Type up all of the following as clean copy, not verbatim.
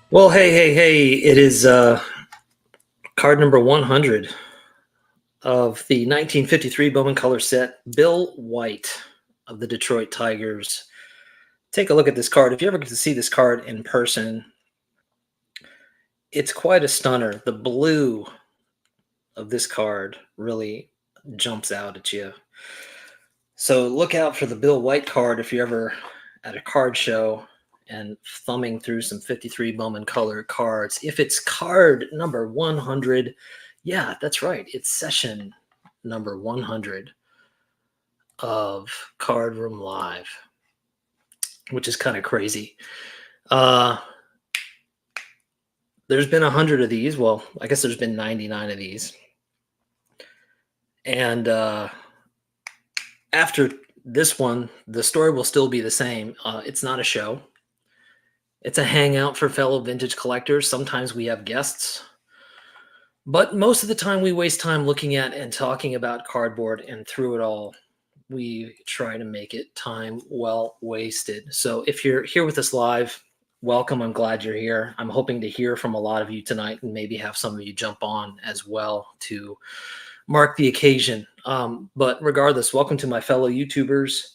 Well, hey, it is card number 100 of the 1953 Bowman Color set, Bill White of the Detroit Tigers. Take a look at this card. If you ever get to see this card in person, it's quite a stunner. The blue of this card really jumps out at you. So look out for the Bill White card if you're ever at a card show and thumbing through some 53 Bowman Color cards. If it's card number 100, yeah, that's right. It's session number 100 of Card Room Live, which is kind of crazy. There's been 100 of these. Well, I guess there's been 99 of these. And after this one, the story will still be the same. It's not a show. It's a hangout for fellow vintage collectors. Sometimes we have guests. But most of the time we waste time looking at and talking about cardboard, and through it all, we try to make it time well wasted. So if you're here with us live, welcome. I'm glad you're here. I'm hoping to hear from a lot of you tonight and maybe have some of you jump on as well to mark the occasion. But regardless, welcome to my fellow YouTubers.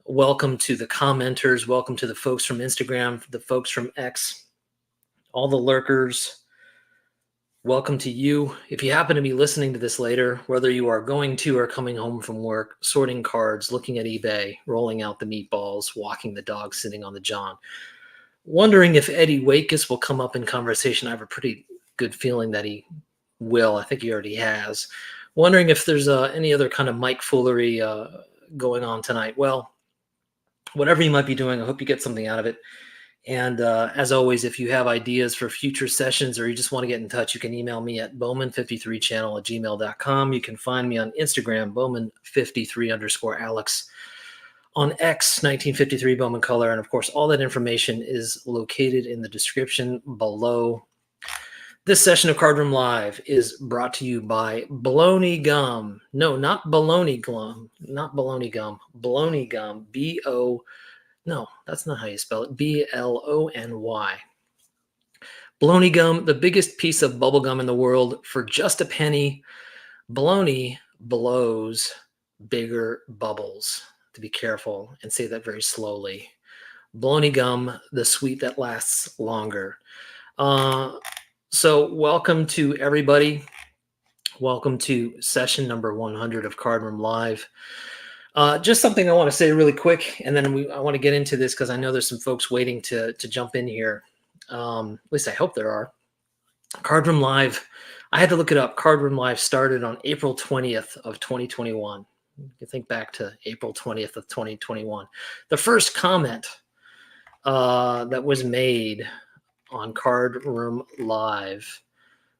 Welcome to the commenters. Welcome to the folks from Instagram, the folks from X, all the lurkers. Welcome to you. If you happen to be listening to this later, whether you are going to or coming home from work, sorting cards, looking at eBay, rolling out the meatballs, walking the dog, sitting on the john, wondering if Eddie Wakus will come up in conversation. I have a pretty good feeling that he will. I think he already has. Wondering if there's any other kind of Mike foolery going on tonight. Well, whatever you might be doing, I hope you get something out of it. And as always, if you have ideas for future sessions or you just want to get in touch, you can email me at bowman53channel@gmail.com. You can find me on Instagram, bowman53_Alex. On X, 1953 Bowman Color. And of course, all that information is located in the description below. This session of Card Room Live is brought to you by Bologna Gum. No, not Bologna Gum. Not Bologna Gum. Bologna Gum. No, that's not how you spell it. Blony. Bologna gum, the biggest piece of bubble gum in the world for just a penny. Bologna blows bigger bubbles. To be careful and say that very slowly. Bologna gum, the sweet that lasts longer. So welcome to everybody. Welcome to session number 100 of Card Room Live. Just something I want to say really quick, and then I want to get into this because I know there's some folks waiting to jump in here. At least I hope there are. Card Room Live, I had to look it up. Card Room Live started on April 20th of 2021. You can think back to April 20th of 2021. The first comment that was made on Card Room Live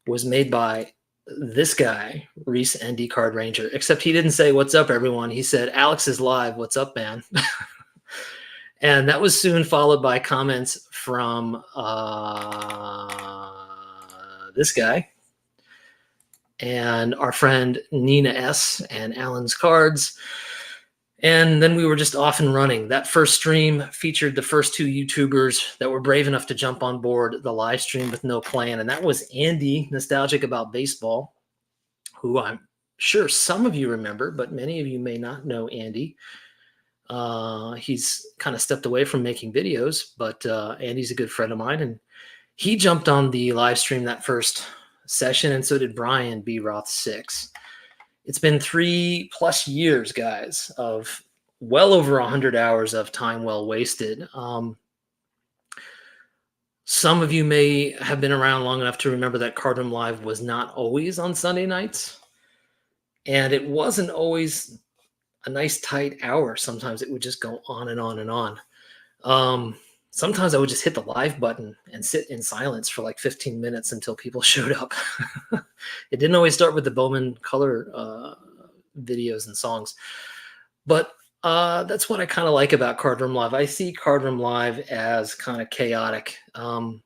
was made by this guy, Reese ND Card Ranger, except he didn't say, "What's up, everyone?" He said, "Alex is live. What's up, man?" And that was soon followed by comments from this guy and our friend Nina S. and Alan's Cards. And then we were just off and running. That first stream featured the first two YouTubers that were brave enough to jump on board the live stream with no plan. And that was Andy, Nostalgic About Baseball, who I'm sure some of you remember, but many of you may not know Andy. He's kind of stepped away from making videos, but Andy's a good friend of mine. And he jumped on the live stream that first session, and so did Brian B. Roth 6. It's been 3+ years, guys, of well over 100 hours of time well wasted. Some of you may have been around long enough to remember that Card Room Live was not always on Sunday nights, and it wasn't always a nice tight hour. Sometimes it would just go on and on and on. Sometimes I would just hit the live button and sit in silence for like 15 minutes until people showed up. It didn't always start with the Bowman Color videos and songs, but that's what I kind of like about Card Room Live. I see Card Room Live as kind of chaotic. Card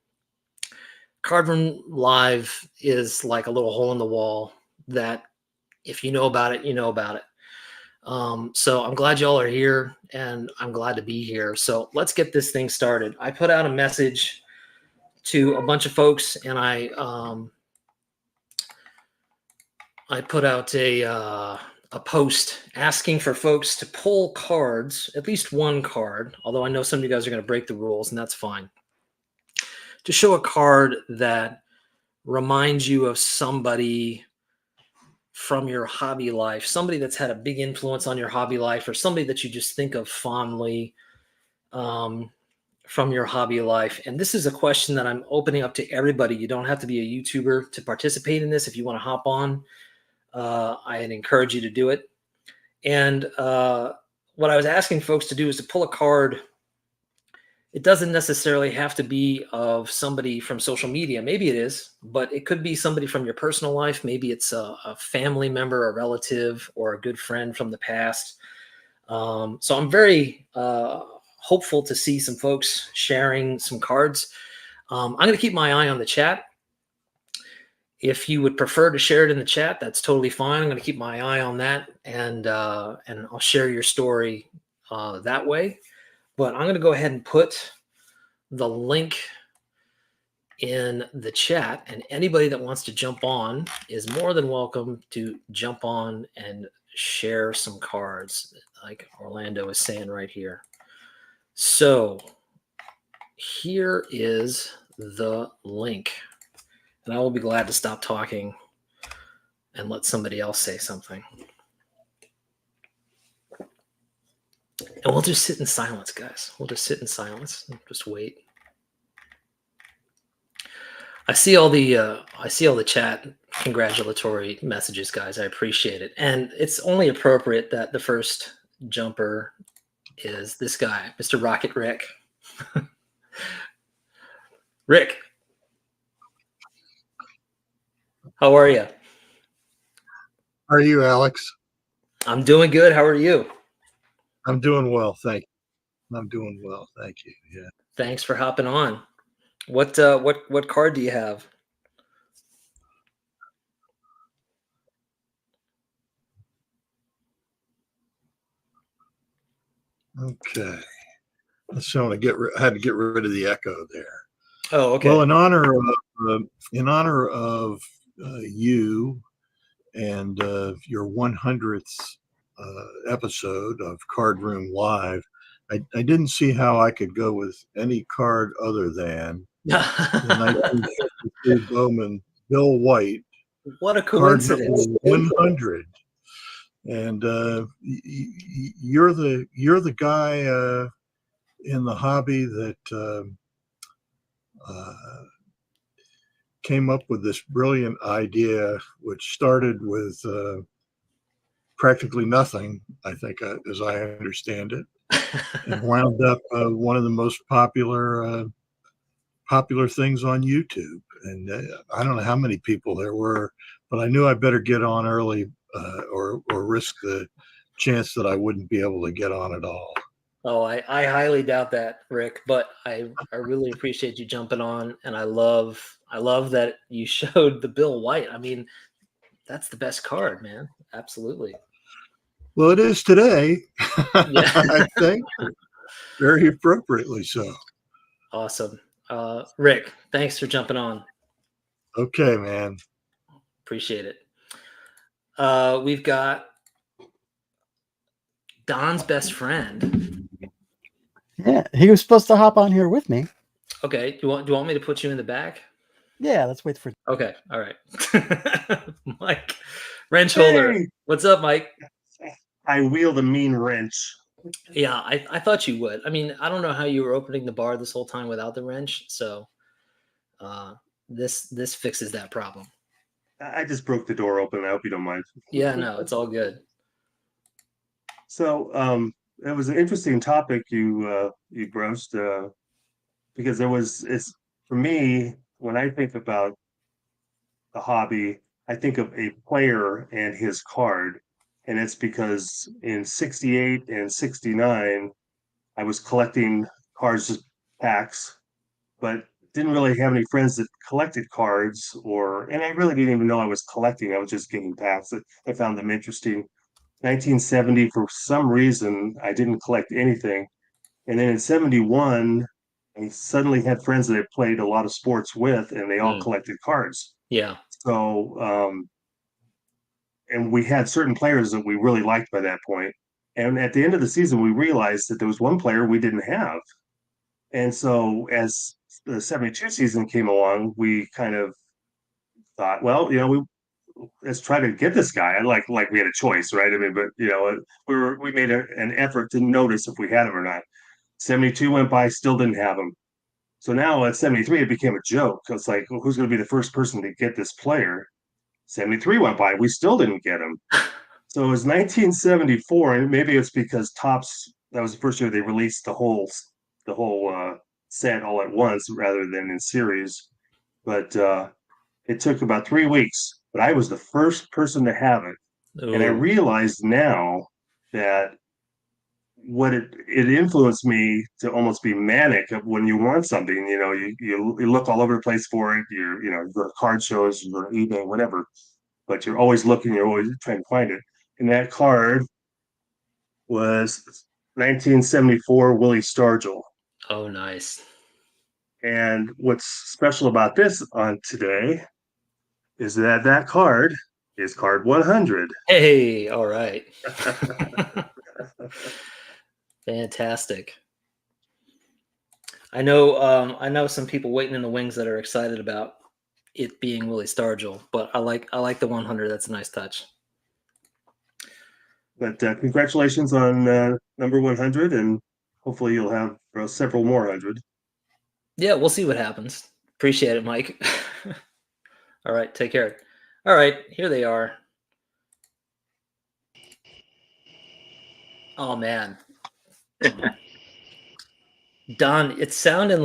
Room Live is like a little hole in the wall that if you know about it, you know about it. So I'm glad y'all are here, and I'm glad to be here. So let's get this thing started. I put out a message to a bunch of folks, and I put out a post asking for folks to pull cards, at least one card, although I know some of you guys are going to break the rules, and that's fine, to show a card that reminds you of somebody from your hobby life, somebody that's had a big influence on your hobby life, or somebody that you just think of fondly from your hobby life. And this is a question that I'm opening up to everybody. You don't have to be a YouTuber to participate in this. If you want to hop on, I'd encourage you to do it. And what I was asking folks to do is to pull a card. It doesn't necessarily have to be of somebody from social media. Maybe it is, but it could be somebody from your personal life. Maybe it's a family member, a relative, or a good friend from the past. So I'm very hopeful to see some folks sharing some cards. I'm going to keep my eye on the chat. If you would prefer to share it in the chat, that's totally fine. I'm going to keep my eye on that, and I'll share your story that way. But I'm going to go ahead and put the link in the chat, and anybody that wants to jump on is more than welcome to jump on and share some cards, like Orlando is saying right here. So here is the link, and I will be glad to stop talking and let somebody else say something. And we'll just sit in silence, guys. We'll just sit in silence and just wait. I see all the chat congratulatory messages, guys. I appreciate it. And it's only appropriate that the first jumper is this guy, Mr. Rocket Rick. Rick, how are you? How are you, Alex? I'm doing good. How are you? I'm doing well, thank you. I'm doing well, thank you. Yeah. Thanks for hopping on. What card do you have? Okay. So I had to get rid of the echo there. Oh, okay. Well, in honor of you and your 100th episode of Card Room Live, I didn't see how I could go with any card other than the 1953 Bowman Bill White. What a coincidence! Card number 100. And you're the guy in the hobby that came up with this brilliant idea, which started with practically nothing, I think, as I understand it, and wound up one of the most popular things on YouTube. And I don't know how many people there were, but I knew I better get on early or risk the chance that I wouldn't be able to get on at all. Oh, I highly doubt that, Rick, but I really appreciate you jumping on, and I love that you showed the Bill White. I mean, that's the best card, man. Absolutely. Well, it is today. Yeah. I think very appropriately so. Awesome. Rick, thanks for jumping on. Okay, man. Appreciate it. We've got Don's best friend. Yeah, he was supposed to hop on here with me. Okay. Do you want me to put you in the back? Yeah, let's wait for. Okay. All right. Mike, wrench holder. Hey. What's up, Mike? I wield a mean wrench. Yeah, I thought you would. I mean, I don't know how you were opening the bar this whole time without the wrench. So this fixes that problem. I just broke the door open. I hope you don't mind. Yeah, no, it's all good. So it was an interesting topic you broached because it's for me, when I think about the hobby, I think of a player and his card. And it's because in 68 and 69, I was collecting cards, just packs, but didn't really have any friends that collected cards, and I really didn't even know I was collecting. I was just getting packs. I found them interesting. 1970, for some reason, I didn't collect anything. And then in 71, he suddenly had friends that he played a lot of sports with, and they all Mm. collected cards. Yeah. So, and we had certain players that we really liked by that point. And at the end of the season, we realized that there was one player we didn't have. And so as the 72 season came along, we kind of thought, well, let's try to get this guy. Like we had a choice, right? I mean, but we made an effort to notice if we had him or not. 72 went by, still didn't have him. So now at 73, it became a joke. It's like, well, who's going to be the first person to get this player? 73 went by, we still didn't get him. So it was 1974, and maybe it's because Topps, that was the first year they released the whole set all at once rather than in series. But it took about 3 weeks, but I was the first person to have it. Ooh. And I realized now that what it influenced me to almost be manic of when you want something, you look all over the place for it. You go to card shows, you go to eBay, whatever, but you're always looking, you're always trying to find it. And that card was 1974 Willie Stargell. Oh, nice. And what's special about this on today is that card is card 100. Hey, all right. Fantastic. I know some people waiting in the wings that are excited about it being Willie Stargell, but I like the 100. That's a nice touch. But congratulations on number 100, and hopefully you'll have several more 100. Yeah, we'll see what happens. Appreciate it, Mike. All right, take care. All right, here they are. Oh man. Don, it sounded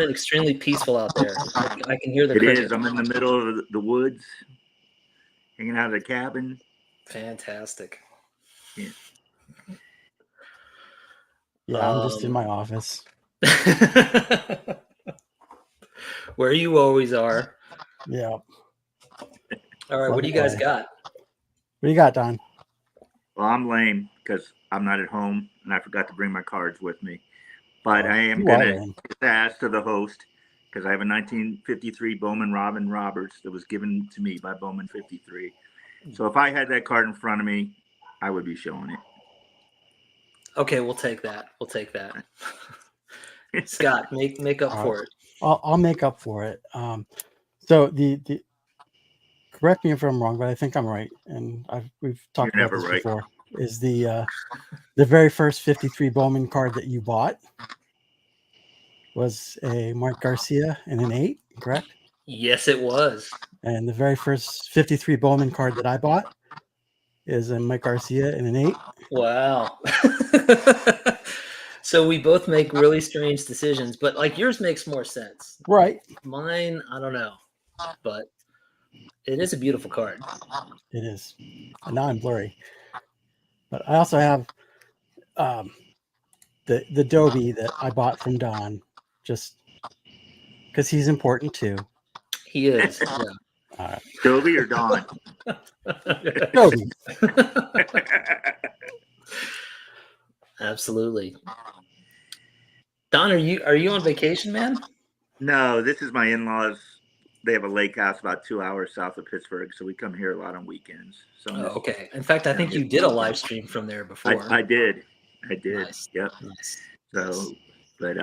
extremely peaceful out there. I can hear the crickets. It is. I'm in the middle of the woods, hanging out of the cabin. Fantastic. Yeah. Yeah, I'm just in my office. Where you always are. Yeah. All right, what do you guys got? What do you got, Don? Well, I'm lame because I'm not at home and I forgot to bring my cards with me. But I am going to ask to the host because I have a 1953 Bowman Robin Roberts that was given to me by Bowman 53. So if I had that card in front of me, I would be showing it. Okay, we'll take that. Scott, make up for it. I'll make up for it. So the correct me if I'm wrong, but I think I'm right, and we've talked about this before. Is the very first 53 Bowman card that you bought was a Mark Garcia in an 8, correct? Yes, it was. And the very first 53 Bowman card that I bought is a Mike Garcia in an 8. Wow. So we both make really strange decisions, but like yours makes more sense. Right. Mine, I don't know, but it is a beautiful card. It is. And now I'm blurry. But I also have the Dobie that I bought from Don, just because he's important too. He is. Yeah. Dobie or Don? Dobie. Absolutely. Don, are you on vacation, man? No, this is my in-laws. They have a lake house about 2 hours south of Pittsburgh, so we come here a lot on weekends. So okay. In fact, I think you did a live stream from there before. I did. Nice. Yep. Nice. So, but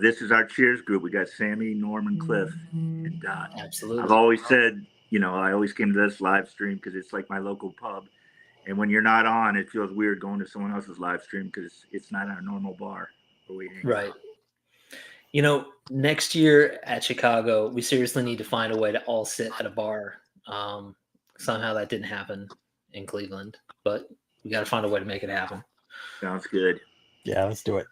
this is our cheers group. We got Sammy, Norman, Cliff, and absolutely. I've always said, I always came to this live stream because it's like my local pub, and when you're not on, it feels weird going to someone else's live stream because it's not our normal bar where we hang right. out. Next year at Chicago, we seriously need to find a way to all sit at a bar. Somehow that didn't happen in Cleveland, but we got to find a way to make it happen. Sounds good. Yeah, let's do it.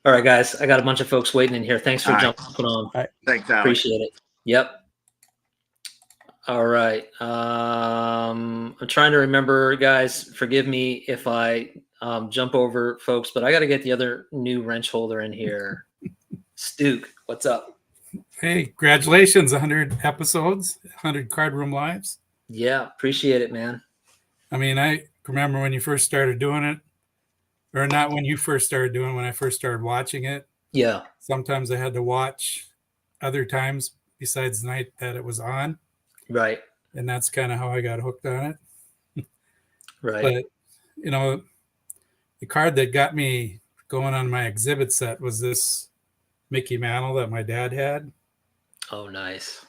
All right, guys. I got a bunch of folks waiting in here. Thanks for jumping on. All right. Thanks, Alex. Appreciate it. Yep. All right. I'm trying to remember, guys. Forgive me if I jump over folks, but I got to get the other new wrench holder in here. Stuke, what's up? Hey, congratulations, 100 episodes, 100 Card Room Lives. Yeah, appreciate it, man. I mean, I remember when you first started doing it, or not when you first started doing it, when I first started watching it. Yeah. Sometimes I had to watch other times besides the night that it was on. Right. And that's kind of how I got hooked on it. Right. But, you know, the card that got me going on my exhibit set was this Mickey Mantle that my dad had. Oh, nice.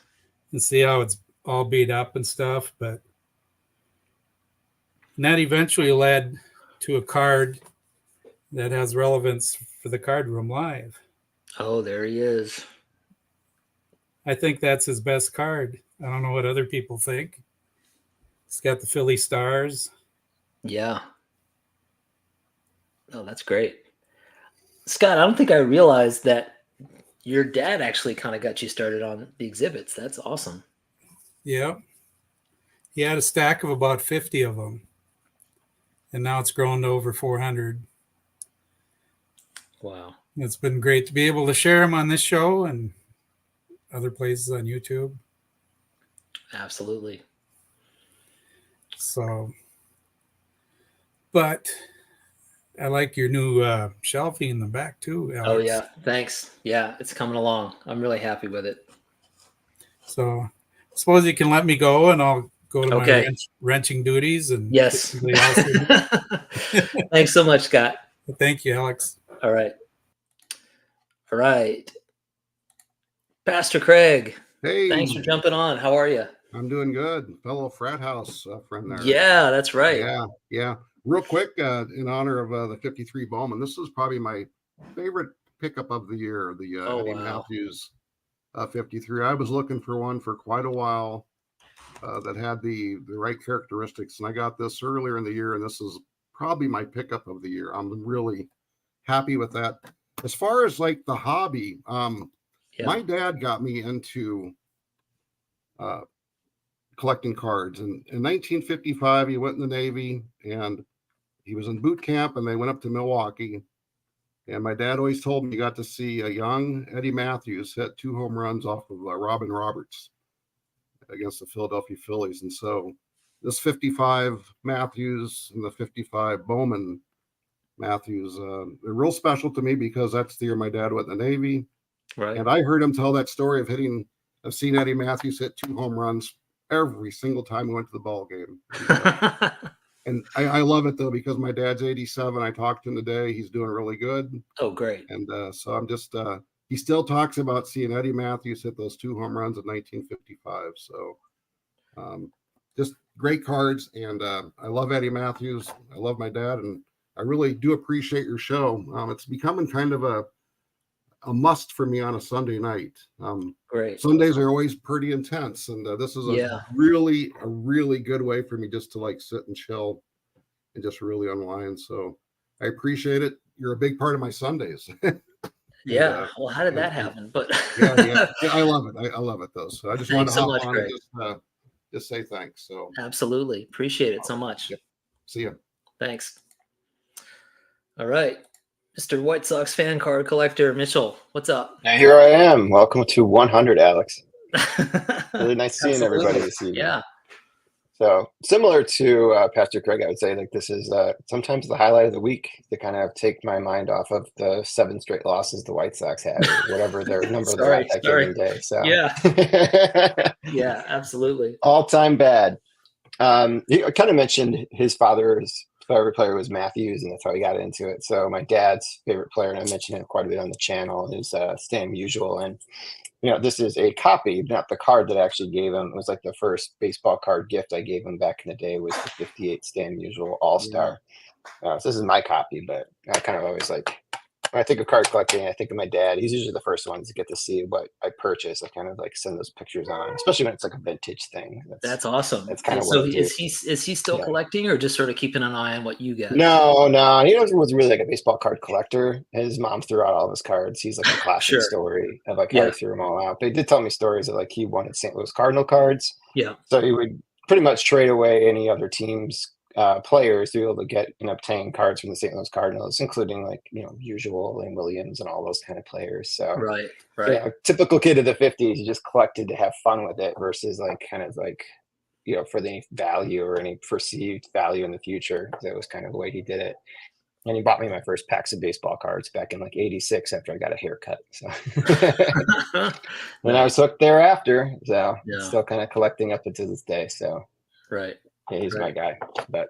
And see how it's all beat up and stuff. But and that eventually led to a card that has relevance for the card room live. Oh, there he is. I think that's his best card. I don't know what other people think. It's got the Philly Stars. Yeah. Oh, that's great. Scott, I don't think I realized that your dad actually kind of got you started on the exhibits. That's awesome. Yeah. He had a stack of about 50 of them. And now it's grown to over 400. Wow. It's been great to be able to share them on this show and other places on YouTube. Absolutely. So, but I like your new shelving in the back too, Alex. Oh, yeah. Thanks. Yeah, it's coming along. I'm really happy with it. So, I suppose you can let me go and I'll go to Okay. my wrenching duties. And Yes. get somebody else in. Thanks so much, Scott. Thank you, Alex. All right. All right. Pastor Craig, Hey, thanks for jumping on. How are you? I'm doing good. Fellow frat house friend there. Yeah, that's right. Yeah. Real quick, in honor of the 53 Bowman, this is probably my favorite pickup of the year, the Eddie Matthews 53. I was looking for one for quite a while that had the right characteristics, and I got this earlier in the year, and this is probably my pickup of the year. I'm really happy with that. As far as like the hobby, my dad got me into collecting cards. And in 1955, he went in the Navy and he was in boot camp, and they went up to Milwaukee. And my dad always told me he got to see a young Eddie Matthews hit 2 home runs off of Robin Roberts against the Philadelphia Phillies. And so this 55 Matthews and the 55 Bowman Matthews, they're real special to me because that's the year my dad went in the Navy. Right. And I heard him tell that story of I've seen Eddie Matthews hit 2 home runs every single time he went to the ball game. And I love it though, because my dad's 87. I talked to him today. He's doing really good. Oh, great. And so I'm just, he still talks about seeing Eddie Matthews hit those 2 home runs in 1955. So just great cards. And I love Eddie Matthews. I love my dad. And I really do appreciate your show. It's becoming kind of a must for me on a Sunday night. Great. Sundays are always pretty intense, and this is a really good way for me just to like sit and chill and just really unwind. So I appreciate it. You're a big part of my Sundays. Yeah. Well, how did that happen? But yeah, I love it. I love it though. So I just wanted to hop on and just say thanks. So absolutely appreciate it so much. Yep. See you. Thanks. All right. Mr. White Sox fan card collector Mitchell, what's up? Now here I am. Welcome to 100, Alex. Really nice seeing everybody this evening. Yeah. So similar to Pastor Craig, I would say like this is sometimes the highlight of the week to kind of take my mind off of the 7 straight losses the White Sox had, or whatever their number they're at that given day. So yeah, absolutely. All-time bad. You kind of mentioned his father's favorite player was Matthews, and that's how he got into it. So my dad's favorite player, and I mentioned him quite a bit on the channel, is Stan Musial. And this is a copy, not the card that I actually gave him. It was like the first baseball card gift I gave him back in the day was the 58 Stan Musial All-Star. So this is my copy, but I kind of always like, when I think of card collecting, I think of my dad. He's usually the first one to get to see what I purchase. I kind of like send those pictures on, especially when it's like a vintage thing. That's awesome. That's kind of so what is he still collecting, or just sort of keeping an eye on what you get? No, he was really like a baseball card collector. His mom threw out all of his cards. He's like a classic story of like how he threw them all out. But he did tell me stories of like he wanted St. Louis Cardinal cards. Yeah. So he would pretty much trade away any other team's players to be able to get and obtain cards from the St. Louis Cardinals, including like Usual and Williams and all those kind of players. So right. Typical kid of the 50s, he just collected to have fun with it versus like kind of like for the value or any perceived value in the future. That was kind of the way he did it. And he bought me my first packs of baseball cards back in like '86 after I got a haircut. So and I was hooked thereafter. So still kind of collecting up to this day. So right. Yeah, he's right. my guy. But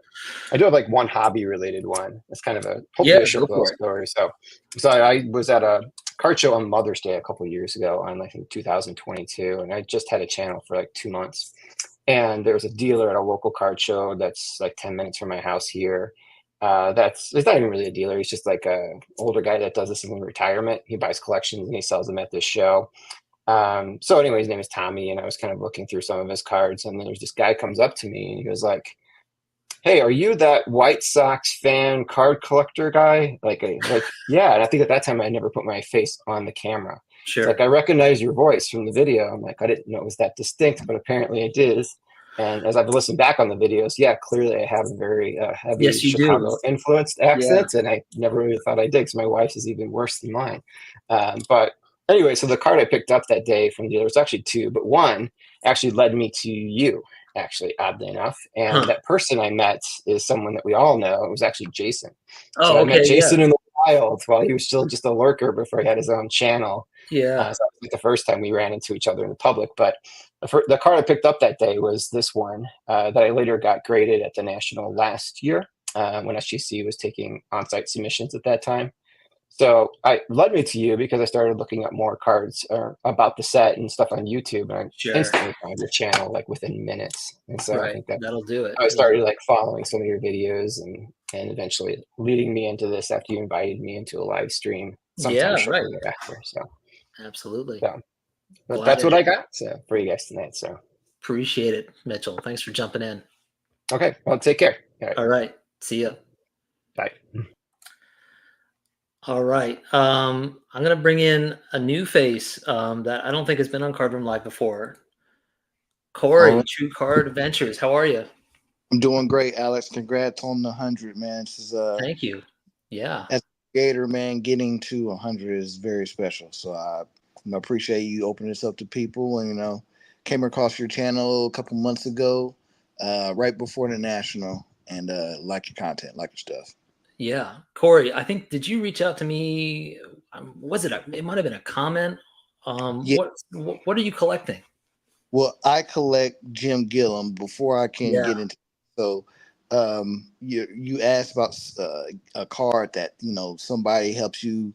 I do have like one hobby related one. It's kind of hopefully a short little story. So I was at a card show on Mother's Day a couple of years ago on like in 2022, and I just had a channel for like 2 months. And there was a dealer at a local card show that's like 10 minutes from my house here. It's not even really a dealer. He's just like a older guy that does this in retirement. He buys collections and he sells them at this show. So anyway, his name is Tommy, and I was kind of looking through some of his cards, and then there's this guy comes up to me and he was like, "Hey, are you that White Sox fan card collector guy?" Like, yeah. And I think at that time I never put my face on the camera. Sure. It's like, I recognize your voice from the video. I'm like, I didn't know it was that distinct, but apparently it is. And as I've listened back on the videos, yeah, clearly I have a very heavy Chicago influenced accent, and I never really thought I did because my wife's is even worse than mine. But anyway, so the card I picked up that day from the dealer was actually two, but one actually led me to you, actually, oddly enough. And that person I met is someone that we all know. It was actually Jason. So I met Jason in the wild while he was still just a lurker before he had his own channel. Yeah. So that was like the first time we ran into each other in the public. But the card I picked up that day was this one that I later got graded at the National last year when SGC was taking on-site submissions at that time. So I led me to you because I started looking up more cards about the set and stuff on YouTube, and I instantly found your channel like within minutes. And so I think that'll do it. I started like following some of your videos and eventually leading me into this after you invited me into a live stream sometime shortly thereafter. So absolutely. So, but that's what I got for you guys tonight. So appreciate it, Mitchell. Thanks for jumping in. Okay. Well, take care. All right. See ya. Bye. All right. I'm going to bring in a new face that I don't think has been on Card Room Live before. Cory, True Card Adventures. How are you? I'm doing great, Alex. Congrats on the 100, man. This is Thank you. Yeah. As a creator, man, getting to 100 is very special. So I appreciate you opening this up to people. And came across your channel a couple months ago, right before the National, and like your content, like your stuff. Yeah. Cory, I think, did you reach out to me? It might have been a comment. Yeah. What are you collecting? Well, I collect Jim Gillum before I can get into. So you asked about a card that, somebody helps you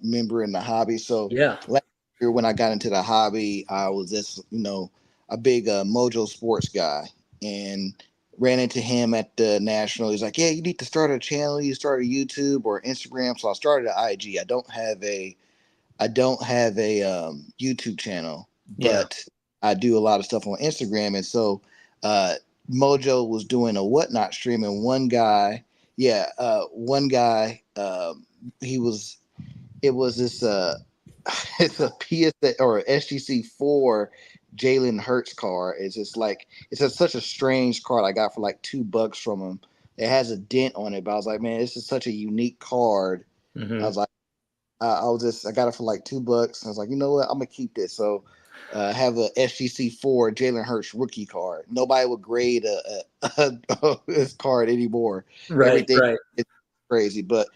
remember in the hobby. So last year when I got into the hobby, I was just, a big Mojo Sports guy, and ran into him at the National. He's like, "Yeah, you need to start a channel. You start a YouTube or Instagram." So I started an IG. I don't have a YouTube channel, but I do a lot of stuff on Instagram. And so Mojo was doing a whatnot stream, and one guy, it was this it's a PSA or SGC4 Jalen Hurts card. It's just like, such a strange card I got for like $2 from him. It has a dent on it, but I was like, man, this is such a unique card. I was like, I got it for like $2. I was like, you know what, I'm gonna keep this. So I have a SGC4 Jalen Hurts rookie card. Nobody would grade this card anymore. Everything is crazy. But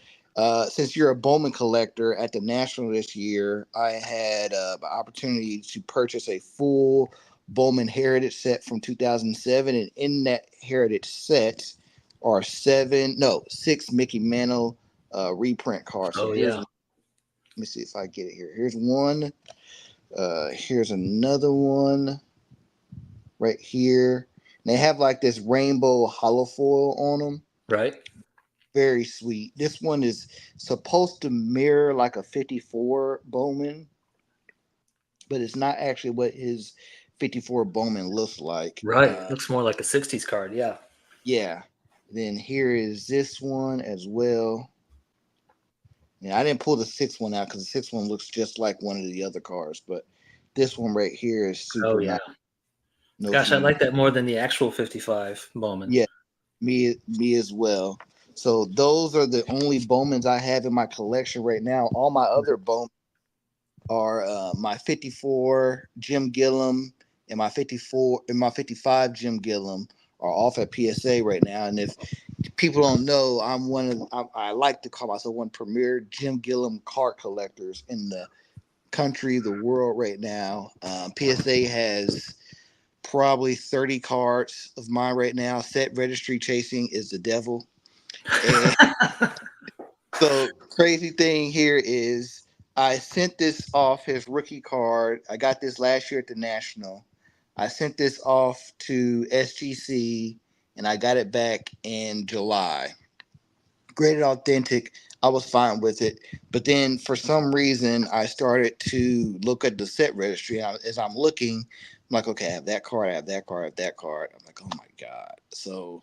since you're a Bowman collector, at the National this year, I had the opportunity to purchase a full Bowman Heritage set from 2007, and in that Heritage set are 6 Mickey Mantle reprint cards. So let me see if I get it here. Here's one. Here's another one right here. And they have like this rainbow hollow foil on them. Right. Very sweet. This one is supposed to mirror like a 54 Bowman, but it's not actually what his 54 Bowman looks like. Right. Looks more like a 60s card. Yeah. Yeah. Then here is this one as well. Yeah, I didn't pull the 6th one out because the 6th one looks just like one of the other cards, but this one right here is super nice. Gosh, I like that more than the actual 55 Bowman. Yeah, me as well. So those are the only Bowmans I have in my collection right now. All my other Bowmans are my 54 Jim Gillum and my 55 Jim Gillum are off at PSA right now. And if people don't know, I like to call myself one premier Jim Gillum card collectors in the country, the world right now. PSA has probably 30 cards of mine right now. Set registry chasing is the devil. And so crazy thing here is I sent this off his rookie card. I got this last year at the National. I sent this off to SGC and I got it back in July. Graded authentic. I was fine with it. But then for some reason, I started to look at the set registry. As I'm looking, I'm like, okay, I have that card, I have that card, I have that card. I'm like, oh my God. So,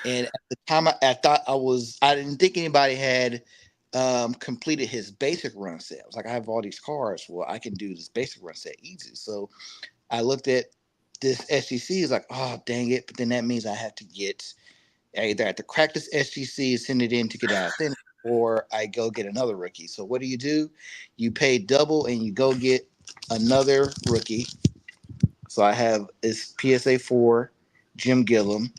and at the time I didn't think anybody had completed his basic run set. I was like, I have all these cards. Well, I can do this basic run set easy. So I looked at this SGC, is like, oh, dang it. But then that means I have to either have to crack this SGC and send it in to get out of thin, or I go get another rookie. So what do? You pay double and you go get another rookie. So I have this PSA 4, Jim Gillum.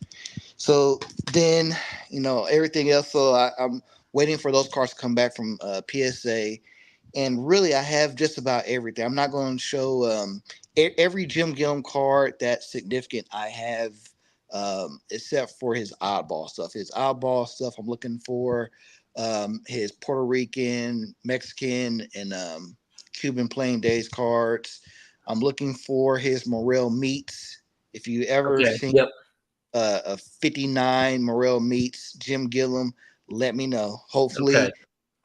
So then, everything else. So I'm waiting for those cards to come back from PSA. And really, I have just about everything. I'm not going to show every Jim Gillum card that's significant. I have, except for his oddball stuff. His oddball stuff, I'm looking for his Puerto Rican, Mexican, and Cuban playing days cards. I'm looking for his Morel Meats. If you ever seen a 59 Morel Meats Jim Gillum, let me know. Hopefully,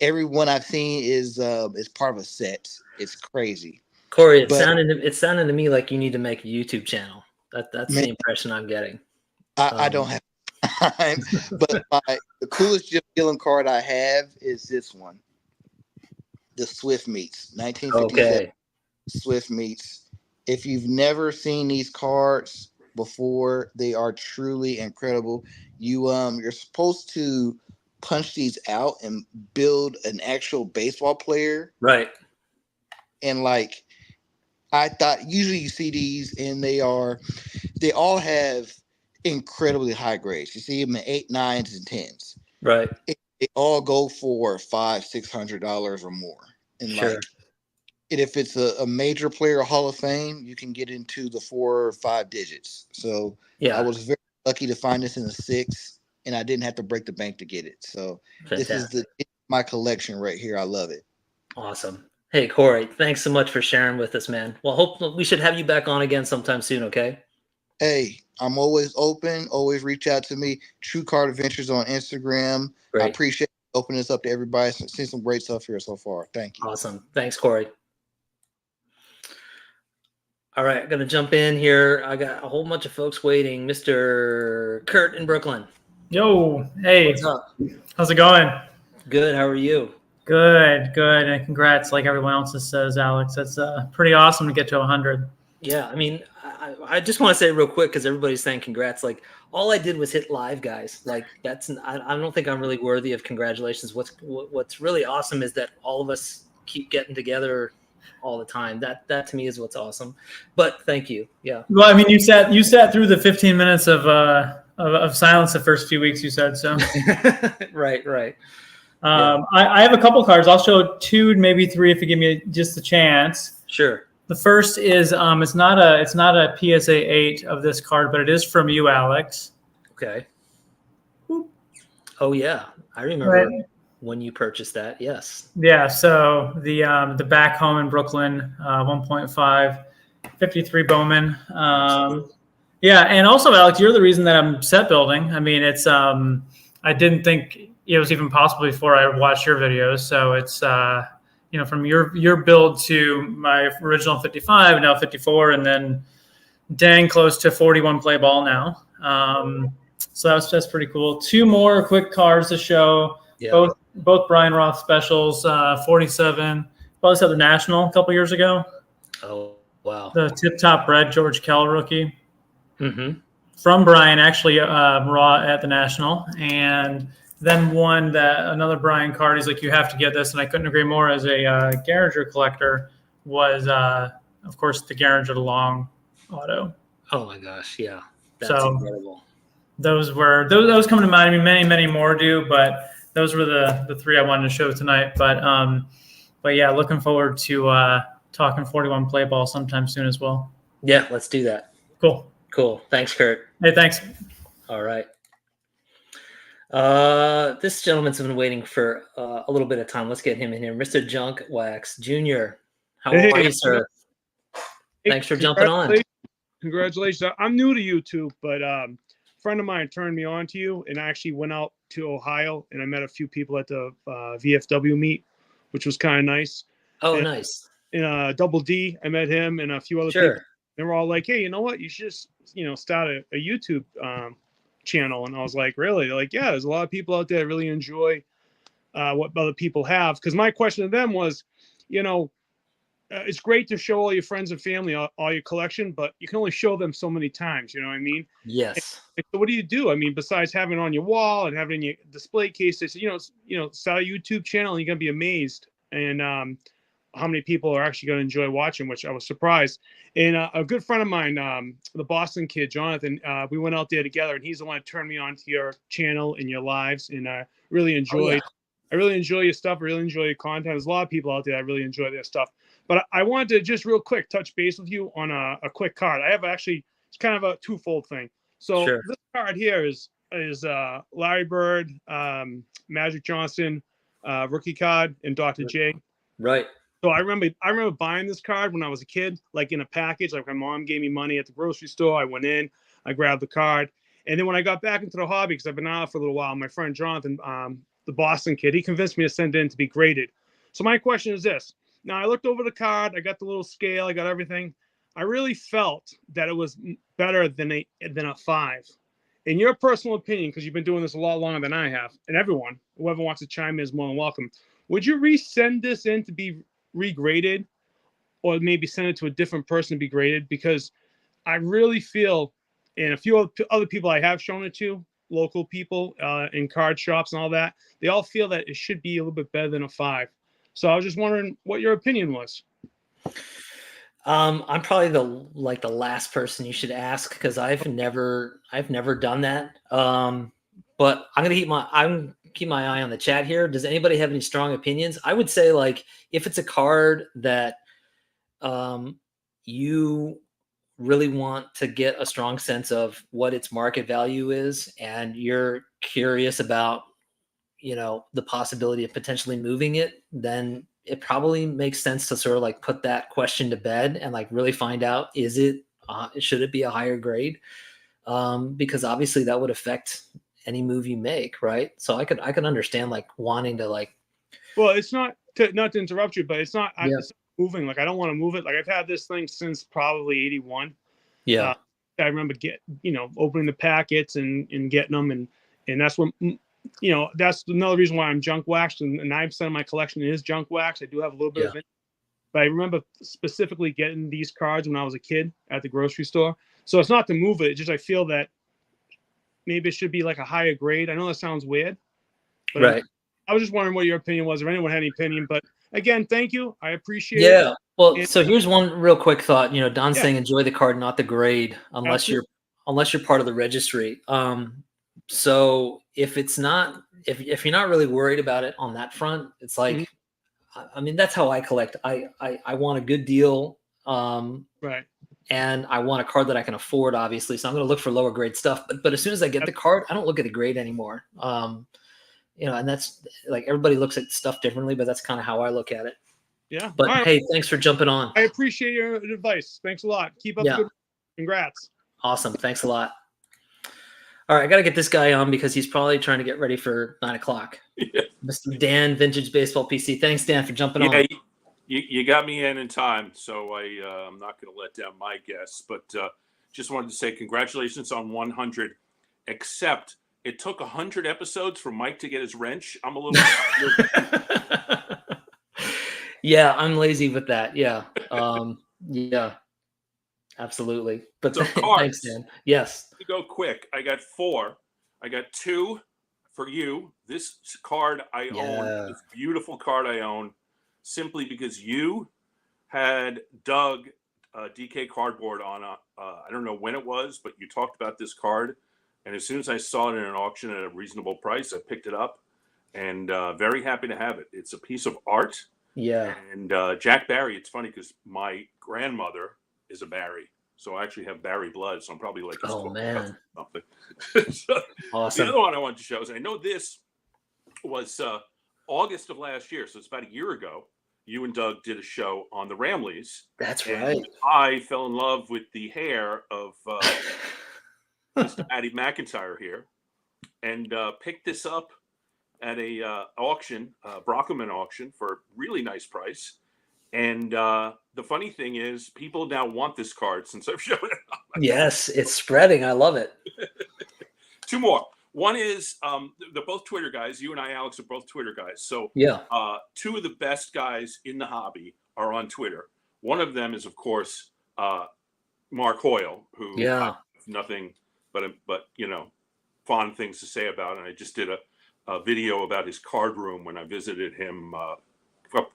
everyone I've seen is part of a set. It's crazy. Cory, it's sounding to me like you need to make a YouTube channel. That's the impression I'm getting. I don't have time, but the coolest Jim Gillum card I have is this one, the Swift Meats, 1957 Swift Meats. If you've never seen these cards before, they are truly incredible. You're supposed to punch these out and build an actual baseball player, right? And like, I thought usually you see these and they all have incredibly high grades. You see them in 8, 9s, and 10s. Right. They all go for $500-$600 or more. And sure. And if it's a major player Hall of Fame, you can get into the 4 or 5 digits. So I was very lucky to find this in the 6, and I didn't have to break the bank to get it. So This is my collection right here. I love it. Awesome. Hey, Cory, thanks so much for sharing with us, man. Well, hope we should have you back on again sometime soon, okay? Hey, I'm always open. Always reach out to me. True Card Adventures on Instagram. Great. I appreciate opening this up to everybody. Seen some great stuff here so far. Thank you. Awesome. Thanks, Cory. All right, I'm going to jump in here. I got a whole bunch of folks waiting. Mr. Kurt in Brooklyn. Yo, hey. What's up? How's it going? Good. How are you? Good. And congrats, like everyone else says, Alex. That's pretty awesome to get to 100. Yeah, I mean, I just want to say real quick, because everybody's saying congrats. Like, all I did was hit live, guys. Like, I don't think I'm really worthy of congratulations. What's really awesome is that all of us keep getting together all the time. That to me is what's awesome. But thank you. Yeah. Well, I mean, you sat through the 15 minutes of silence the first few weeks. You said so. Right. I have a couple cards. I'll show 2, maybe 3, if you give me just a chance. Sure. The first is it's not a PSA 8 of this card, but it is from you, Alex. Okay. Oh yeah, I remember when you purchased that. Yes. Yeah. So the back home in Brooklyn, 1.5, 53 Bowman. Yeah, and also, Alex, you're the reason that I'm set building. I mean, it's I didn't think it was even possible before I watched your videos. So it's from your build to my original 55, now 54, and then dang close to 41 play ball now. So that's pretty cool. 2 more quick cards to show. Yeah. Both Brian Roth specials, 47. Well, this at the National a couple years ago. Oh, wow. The Tip Top Red George Kell rookie. Mm-hmm. From Brian, actually, raw at the National. And then another Brian card, he's like, you have to get this. And I couldn't agree more. As a Garinger collector was, of course, the Garinger Long auto. Oh, my gosh. Yeah. That's incredible. those come to mind. I mean, many more do, but those were the three I wanted to show tonight. But yeah, looking forward to talking 41 play ball sometime soon as well. Yeah, let's do that. Cool. Thanks, Kurt. Hey, thanks. All right. This gentleman's been waiting for a little bit of time. Let's get him in here. Mr. Junkwaxjunior. How are you, sir? Thanks for jumping on. Congratulations. I'm new to YouTube, but a friend of mine turned me on to you, and I actually went out to Ohio, and I met a few people at the VFW meet, which was kind of nice. Oh, and, nice. And Double D, I met him and a few other people. They were all like, hey, you know what? You should just, start a YouTube channel. And I was like, really? They're like, yeah, there's a lot of people out there that really enjoy what other people have. Because my question to them was, it's great to show all your friends and family all your collection, but you can only show them so many times. You know what I mean? Yes. And so what do you do? I mean, besides having it on your wall and having it in your display case, they say, start a YouTube channel and you're going to be amazed. And how many people are actually going to enjoy watching, which I was surprised. And a good friend of mine, the Boston kid, Jonathan, we went out there together, and he's the one that turned me on to your channel and your lives. And I really enjoyed I really enjoy your stuff. I really enjoy your content. There's a lot of people out there that really enjoy their stuff. But I wanted to just real quick touch base with you on a quick card. I have actually, it's kind of a twofold thing. So this card here is Larry Bird, Magic Johnson, rookie card, and Dr. J. Right. So I remember buying this card when I was a kid, like in a package. Like my mom gave me money at the grocery store. I went in, I grabbed the card. And then when I got back into the hobby, because I've been out for a little while, my friend Jonathan, the Boston kid, he convinced me to send it in to be graded. So my question is this. Now I looked over the card. I got the little scale. I got everything. I really felt that it was better than a 5. In your personal opinion, because you've been doing this a lot longer than I have, and everyone, whoever wants to chime in is more than welcome. Would you resend this in to be regraded, or maybe send it to a different person to be graded? Because I really feel, and a few other people I have shown it to, local people in card shops and all that, they all feel that it should be a little bit better than a 5. So I was just wondering what your opinion was. I'm probably the last person you should ask, because I've never done that. But I'm gonna keep my eye on the chat here. Does anybody have any strong opinions? I would say, like, if it's a card that you really want to get a strong sense of what its market value is, and you're curious about, the possibility of potentially moving it, then it probably makes sense to sort of like put that question to bed and like really find out, should it be a higher grade? Because obviously that would affect any move you make, right? So I could understand like wanting to like. Well, it's not to interrupt you, but it's not moving. Like I don't want to move it. Like I've had this thing since probably 81. Yeah. I remember opening the packets and getting them, and that's when that's another reason why I'm junk waxed, and 9% of my collection is junk wax. I do have a little bit of it, but I remember specifically getting these cards when I was a kid at the grocery store. So it's not to move it. It's just I feel that maybe it should be like a higher grade. I know that sounds weird, but right. I was just wondering what your opinion was, if anyone had any opinion. But again, thank you. I appreciate it. Yeah. Well, so here's one real quick thought. Don's saying enjoy the card, not the grade, unless you're part of the registry. So if it's not, if you're not really worried about it on that front, it's like, I mean, that's how I collect. I want a good deal. Right. And I want a card that I can afford, obviously. So I'm going to look for lower grade stuff. But as soon as I get the card, I don't look at the grade anymore. And that's like, everybody looks at stuff differently, but that's kind of how I look at it. Yeah. But hey, thanks for jumping on. I appreciate your advice. Thanks a lot. Keep up the good work. Congrats. Awesome. Thanks a lot. All right, I got to get this guy on because he's probably trying to get ready for 9 o'clock. Yeah. Mr. Dan, Vintage Baseball PC. Thanks, Dan, for jumping on. You got me in time, so I'm not going to let down my guests. But just wanted to say congratulations on 100. Except it took 100 episodes for Mike to get his wrench. I'm a little. Yeah, I'm lazy with that. Yeah, yeah. Absolutely. But so thanks, Dan. Yes. To go quick, I got 4. I got 2 for you. This card I own, this beautiful card I own, simply because you had dug DK cardboard on I don't know when it was, but you talked about this card And as soon as I saw it in an auction at a reasonable price, I picked it up, and very happy to have it. It's a piece of art. Yeah. And Jack Barry, it's funny because my grandmother is a Barry. So I actually have Barry blood. So I'm probably like, oh man, something. So awesome. The other one I wanted to show is, I know this was August of last year. So it's about a year ago. You and Doug did a show on the Ramleys. That's right. I fell in love with the hair of Mr. Matty McIntyre here, and picked this up at a auction, Brockman auction, for a really nice price. And the funny thing is, people now want this card since I've shown it. Yes, it's spreading. I love it. Two more. One is they're both Twitter guys. You and I, Alex, are both Twitter guys. So yeah, two of the best guys in the hobby are on Twitter. One of them is, of course, Mark Hoyle, who I have nothing but fond things to say about. And I just did a video about his card room when I visited him a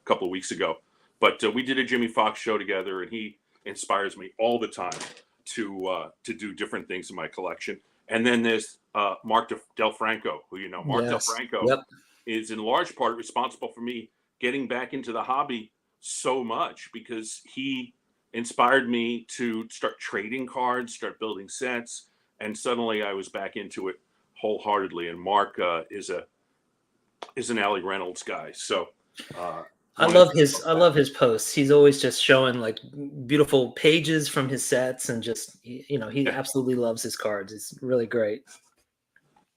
couple of weeks ago. But we did a Jimmy Fox show together, and he inspires me all the time to do different things in my collection. And then there's Mark Del Franco, who Mark Del Franco is in large part responsible for me getting back into the hobby so much, because he inspired me to start trading cards, start building sets, and suddenly I was back into it wholeheartedly. And Mark is an Allie Reynolds guy, so I love his posts. He's always just showing like beautiful pages from his sets, and just he absolutely loves his cards. It's really great.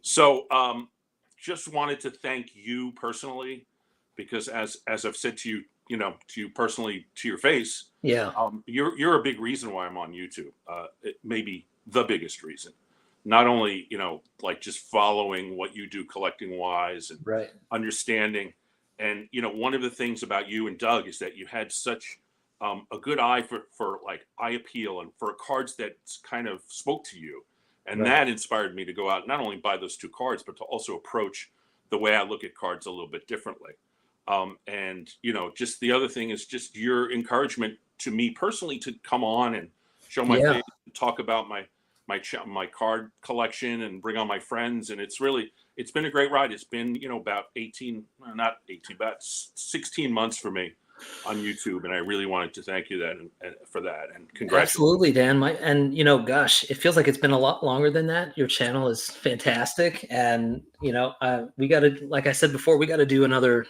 So just wanted to thank you personally, because as I've said to you, to you personally, to your face, you're a big reason why I'm on YouTube. It may be the biggest reason. Not only like just following what you do collecting wise and understanding. And one of the things about you and Doug is that you had such a good eye for like eye appeal and for cards that kind of spoke to you, and that inspired me to go out and not only buy those two cards, but to also approach the way I look at cards a little bit differently. And just the other thing is just your encouragement to me personally to come on and show my face, and talk about my card collection and bring on my friends. And it's been a great ride. It's been, about 16 months for me on YouTube. And I really wanted to thank you for that. And congratulations. Absolutely, Dan. Gosh, it feels like it's been a lot longer than that. Your channel is fantastic. And, we got to, like I said before, we got to do another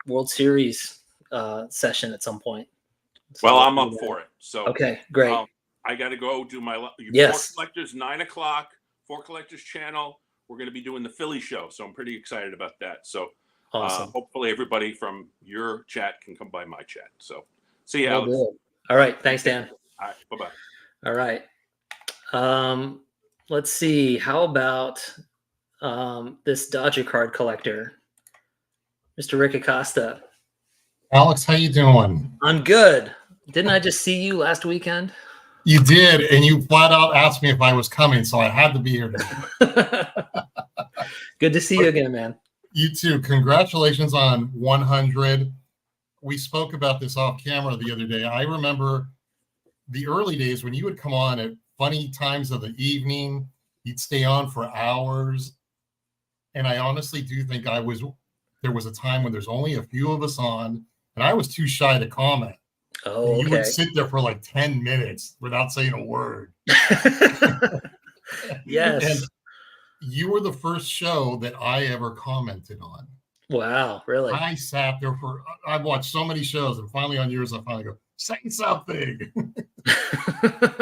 World Series session at some point. So, well, I'm up for it. So, okay, great. I got to go do my Four Collectors 9 o'clock, Four Collectors channel. We're going to be doing the Philly show, so I'm pretty excited about that. So awesome. Hopefully everybody from your chat can come by my chat. So see you, Alex. All right. Thanks, Dan. All right. Bye-bye. All right. Let's see. How about this Dodger card collector, Mr. Rick Acosta? Alex, how you doing? I'm good. Didn't I just see you last weekend? You did, and you flat out asked me if I was coming, so I had to be here today. Good to see you again, man. You too. Congratulations on 100. We spoke about this off camera the other day. I remember the early days when you would come on at funny times of the evening. You'd stay on for hours. And I honestly do think there was a time when there's only a few of us on, and I was too shy to comment. Oh, okay. You would sit there for like 10 minutes without saying a word. Yes. And you were the first show that I ever commented on. Wow, really? I sat there I've watched so many shows, and finally on yours, I finally go, say something.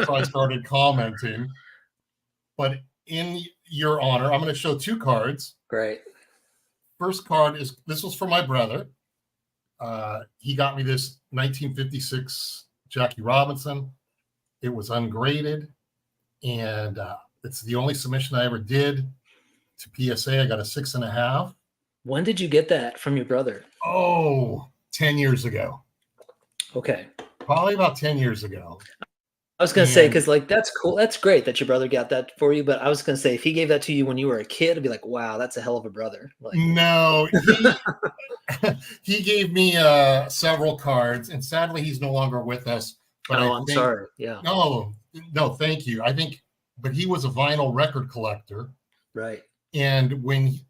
So I started commenting. But in your honor, I'm going to show two cards. Great. First card this was for my brother. He got me this 1956 Jackie Robinson. It was ungraded, and it's the only submission I ever did to PSA. I got a 6.5. When did you get that from your brother? Oh, 10 years ago. Okay. Probably about 10 years ago. I was going to say, because that's cool. That's great that your brother got that for you. But I was going to say, if he gave that to you when you were a kid, I'd be like, wow, that's a hell of a brother. No, he gave me several cards, and sadly, he's no longer with us. But I'm sorry. Yeah. No, thank you. I think but he was a vinyl record collector. Right. And when he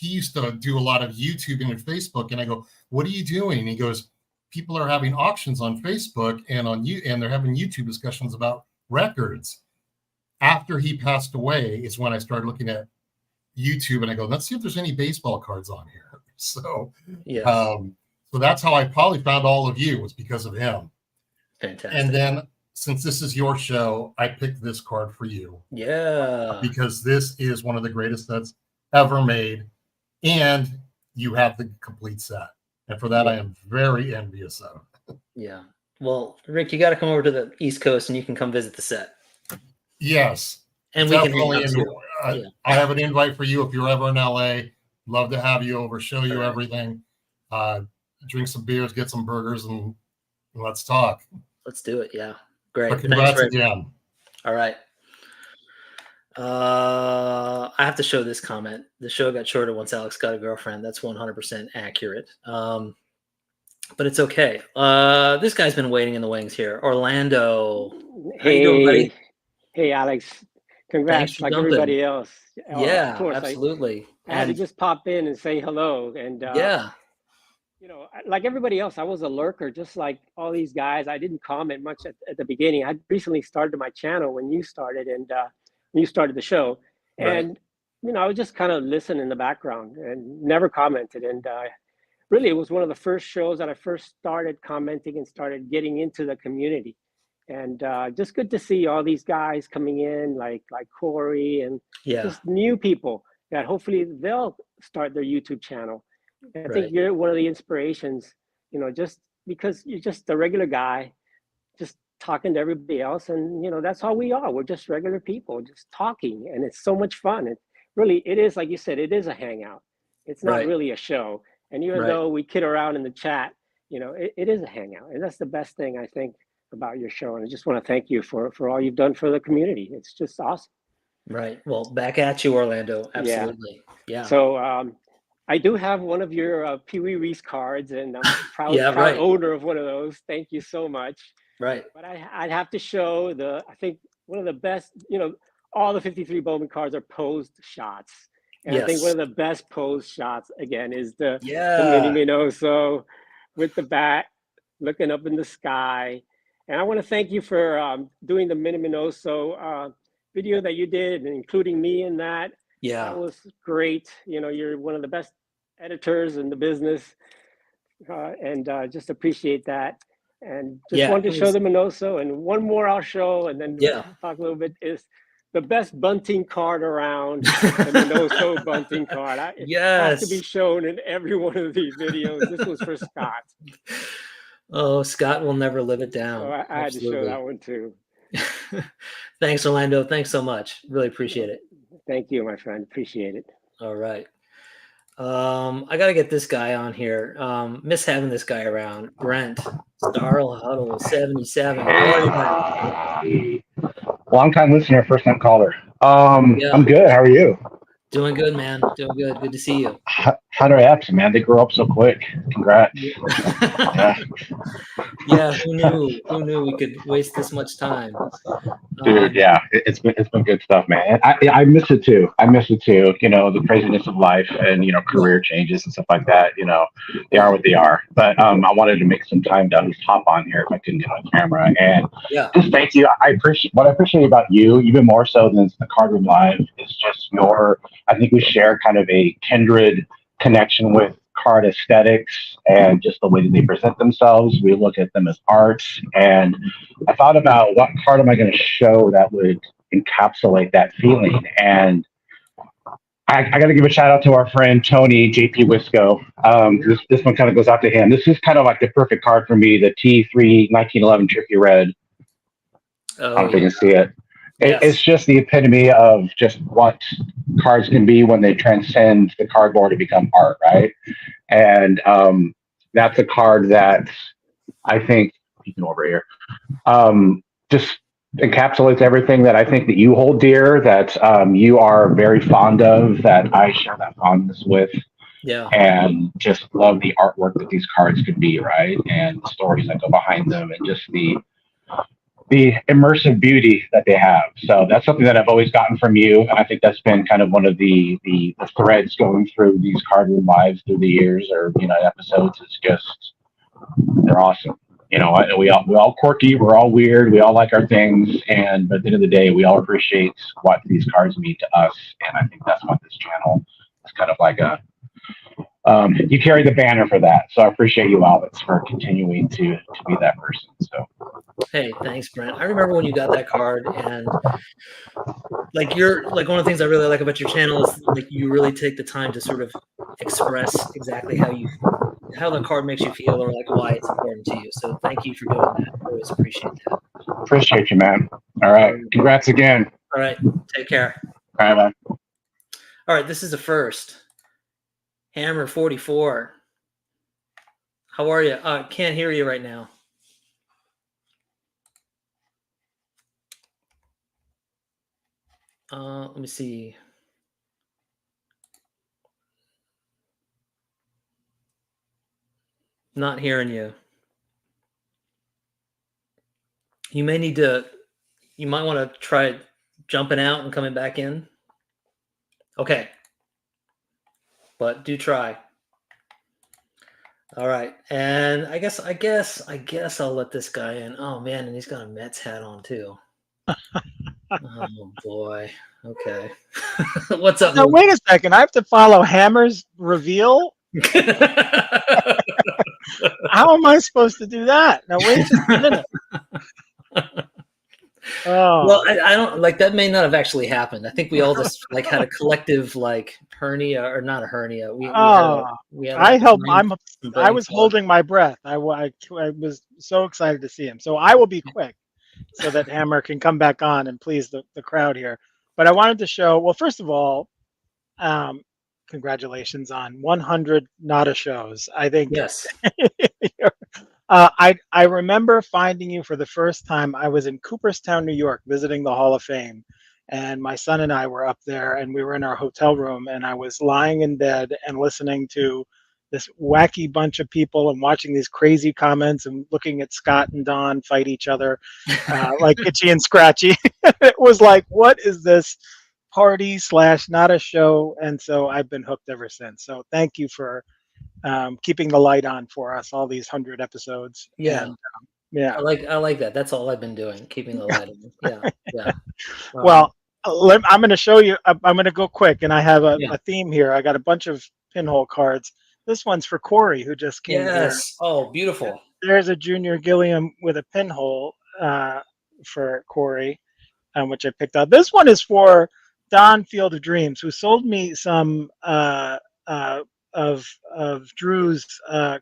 used to do a lot of YouTubing and Facebook, and I go, "What are you doing?" And he goes, "People are having auctions on Facebook and and they're having YouTube discussions about records." After he passed away is when I started looking at YouTube, and I go, "Let's see if there's any baseball cards on here." So, yes. So that's how I probably found all of you, was because of him. Fantastic. And then, since this is your show, I picked this card for you. Yeah. Because this is one of the greatest sets ever made, and you have the complete set. And for that, I am very envious of. Yeah. Well, Rick, you got to come over to the East Coast, and you can come visit the set. Yes. And we can definitely. hang out. I have an invite for you if you're ever in LA. Love to have you over, show you everything, drink some beers, get some burgers, and let's talk. Let's do it. Yeah. Great. But congrats again. All right. I have to show this comment. The show got shorter once Alex got a girlfriend. That's 100% accurate. But it's okay. This guy's been waiting in the wings here. Orlando. How you doing, buddy? Hey, Alex. Congrats, like everybody else. Yeah, of course, absolutely. I had to just pop in and say hello. And you know, like everybody else, I was a lurker, just like all these guys. I didn't comment much at the beginning. I recently started my channel when you started, and when you started the show. And you know, I was just kind of listening in the background and never commented. And really, it was one of the first shows that I first started commenting and started getting into the community. And just good to see all these guys coming in, like Cory, and just new people that hopefully they'll start their YouTube channel. And I think you're one of the inspirations, you know, just because you're just a regular guy, just talking to everybody else. And, you know, that's how we are. We're just regular people, just talking. And it's so much fun. And really, it is, like you said, it is a hangout. It's not really a show. And even though we kid around in the chat, you know, it is a hangout. And that's the best thing, I think, about your show. And I just want to thank you for all you've done for the community. It's just awesome. Right. Well, back at you, Orlando. Absolutely. Yeah. So I do have one of your Pee Wee Reese cards, and I'm proud owner of one of those. Thank you so much. Right. But I'd have to show I think one of the best, you know, all the 53 Bowman cards are posed shots. And I think one of the best posed shots, again, is the Mini Minoso with the bat looking up in the sky. And I want to thank you for doing the Mini Minoso video that you did, and including me in that. Yeah. That was great. You know, you're one of the best editors in the business. And just appreciate that. And just wanted to show the Minoso, and one more I'll show, and then talk a little bit, is the best bunting card around, the Minoso bunting card. It has to be shown in every one of these videos. This was for Scott. Oh, Scott will never live it down. So I had to show that one too. Thanks, Orlando. Thanks so much. Really appreciate it. Thank you, my friend. Appreciate it. All right. I got to get this guy on here. Miss having this guy around. Brent, Starl Huddle 77. Long time listener, first time caller. I'm good. How are you? Doing good, man. Doing good. Good to see you. How do I ask, man? They grow up so quick. Congrats. Yeah, who knew we could waste this much time? Dude, yeah, it's been good stuff, man. I miss it too. You know, the craziness of life and, you know, career changes and stuff like that. You know, they are what they are. But I wanted to make some time to at least hop on here if I couldn't get on camera. And just thank you. I appreciate about you, even more so than the Card Room Live, is just I think we share kind of a kindred connection with card aesthetics and just the way that they present themselves. We look at them as art, and I thought about what card am I going to show that would encapsulate that feeling. And I got to give a shout out to our friend Tony JP Wisco. This one kind of goes out to him. This is kind of like the perfect card for me, the T3 1911 Tricky Red. I don't know if you can see it. It's just the epitome of just what cards can be when they transcend the cardboard to become art, right? And that's a card that I think, peeking over here, just encapsulates everything that I think that you hold dear, that you are very fond of, that I share that fondness with. Yeah. And just love the artwork that these cards could be, right? And the stories that go behind them, and just the the immersive beauty that they have. So that's something that I've always gotten from you. And I think that's been kind of one of the threads going through these card room lives through the years, or, you know, episodes. It's just, they're awesome. You know, we all quirky, we're all weird, we all like our things, but at the end of the day, we all appreciate what these cards mean to us. And I think that's what this channel is kind of like you carry the banner for that. So I appreciate you, Alex, for continuing to be that person. So hey, thanks, Brent. I remember when you got that card, and like one of the things I really like about your channel is like you really take the time to sort of express exactly how the card makes you feel, or like why it's important to you. So thank you for doing that. I always appreciate that. Appreciate you, man. All right. Congrats again. All right. Take care. All right, man. All right. This is a first. Hammer 44. How are you? Can't hear you right now. Let me see. Not hearing you. You might want to try jumping out and coming back in. Okay. But do try. All right. And I guess I'll let this guy in. Oh man, and he's got a Mets hat on too. Oh boy. Okay. What's up? Now wait a second. I have to follow Hammer's reveal. How am I supposed to do that? Now wait just a minute. Oh. Well, I don't like that. May not have actually happened. I think we all just like had a collective like hernia, or not a hernia. I was holding my breath. I was so excited to see him. So I will be quick so that Hammer can come back on and please the crowd here. But I wanted to show, well, first of all, congratulations on 100 Nada shows. I think yes. I remember finding you for the first time. I was in Cooperstown, New York, visiting the Hall of Fame, and my son and I were up there, and we were in our hotel room, and I was lying in bed and listening to this wacky bunch of people and watching these crazy comments and looking at Scott and Don fight each other like Itchy and Scratchy. It was like, what is this party / not a show? And so I've been hooked ever since. So thank you for keeping the light on for us all these 100 episodes. Yeah. And, yeah. I like that. That's all I've been doing, keeping the light on. Yeah. Yeah. Well, I'm going to show you. I'm going to go quick, and I have a theme here. I got a bunch of pinhole cards. This one's for Cory, who just came here. Yes. Oh, beautiful. There's a Junior Gilliam with a pinhole for Cory, which I picked up. This one is for Don Field of Dreams, who sold me some of Drew's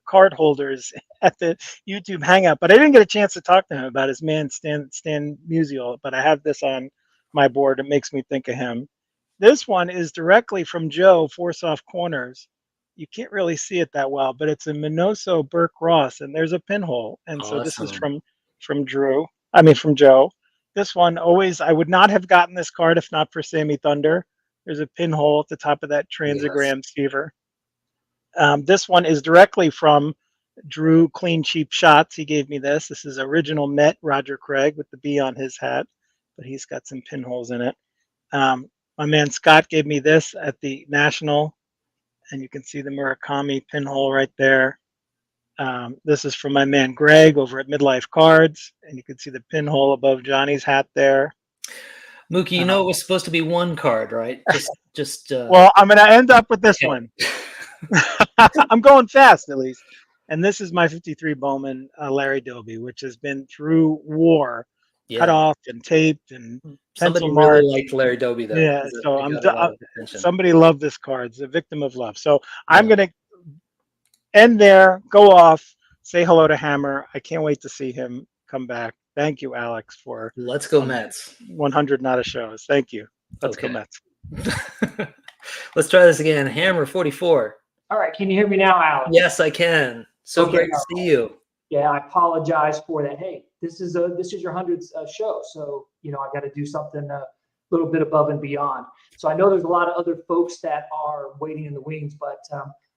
card holders at the YouTube Hangout, but I didn't get a chance to talk to him about his man Stan Musial. But I have this on my board. It makes me think of him. This one is directly from Joe, Force Off Corners. You can't really see it that well, but it's a Minoso Burke Ross, and there's a pinhole. And so this is from Drew. I mean, from Joe. This one I would not have gotten this card if not for Sammy Thunder. There's a pinhole at the top of that Transagram Stever. This one is directly from Drew Clean Cheap Shots. He gave me this. This is original Met Roger Craig with the B on his hat, but he's got some pinholes in it. My man Scott gave me this at the National, and you can see the Murakami pinhole right there. This is from my man Greg over at Midlife Cards, and you can see the pinhole above Johnny's hat there. Mookie, you know it was supposed to be one card, right? Just well, I'm going to end up with this one. I'm going fast, at least. And this is my 53 Bowman Larry Doby, which has been through war, cut off and taped and somebody pencil really marked. liked Larry Doby, though. Yeah, so somebody loved this card. It's a victim of love. So I'm going to end there, go off, say hello to Hammer. I can't wait to see him come back. Thank you, Alex, for Let's Go Mets. 100 Nada shows. Thank you. Let's go Mets. Let's try this again. Hammer 44. All right, can you hear me now, Alex? Yes, I can. So great to see you. Yeah, I apologize for that. Hey, this is your 100th show, so I got to do something a little bit above and beyond. So I know there's a lot of other folks that are waiting in the wings, but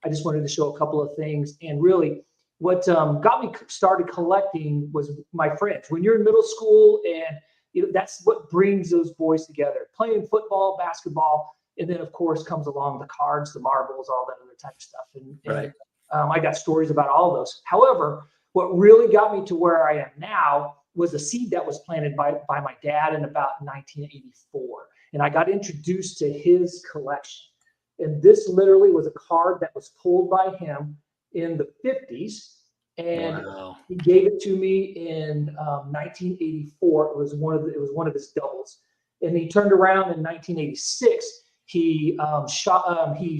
I just wanted to show a couple of things. And really, what got me started collecting was my friends. When you're in middle school, and that's what brings those boys together: playing football, basketball, and then of course comes along the cards, the marbles, all that other type of stuff. And I got stories about all of those. However, what really got me to where I am now was a seed that was planted by my dad in about 1984. And I got introduced to his collection. And this literally was a card that was pulled by him in the 50s. And he gave it to me in 1984. It was one of his doubles. And he turned around in 1986. He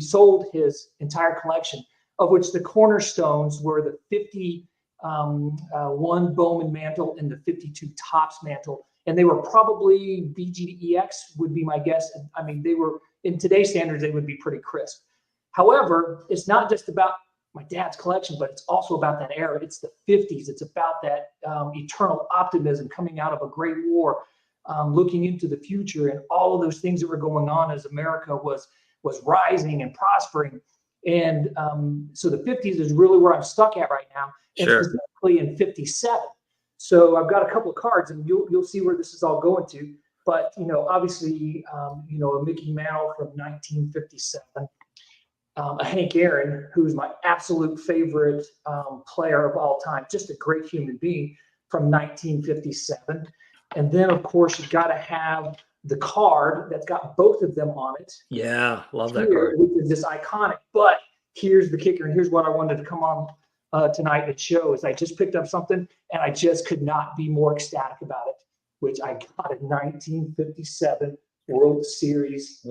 sold his entire collection, of which the cornerstones were the 51 Bowman mantle and the 52 Topps mantle. And they were probably BGEX would be my guess. I mean, they were, in today's standards, they would be pretty crisp. However, it's not just about my dad's collection, but it's also about that era. It's the 50s. It's about that eternal optimism coming out of a great war, looking into the future, and all of those things that were going on as America was rising and prospering. And so the 50s is really where I'm stuck at right now, and specifically in 57. So I've got a couple of cards, and you'll see where this is all going to. But obviously, a Mickey Mantle from 1957, a Hank Aaron, who's my absolute favorite player of all time, just a great human being, from 1957. And then, of course, you've got to have the card that's got both of them on it. Yeah, love that card. Which is just iconic. But here's the kicker, and here's what I wanted to come on tonight and show, is I just picked up something, and I just could not be more ecstatic about it, which I got a 1957 World Series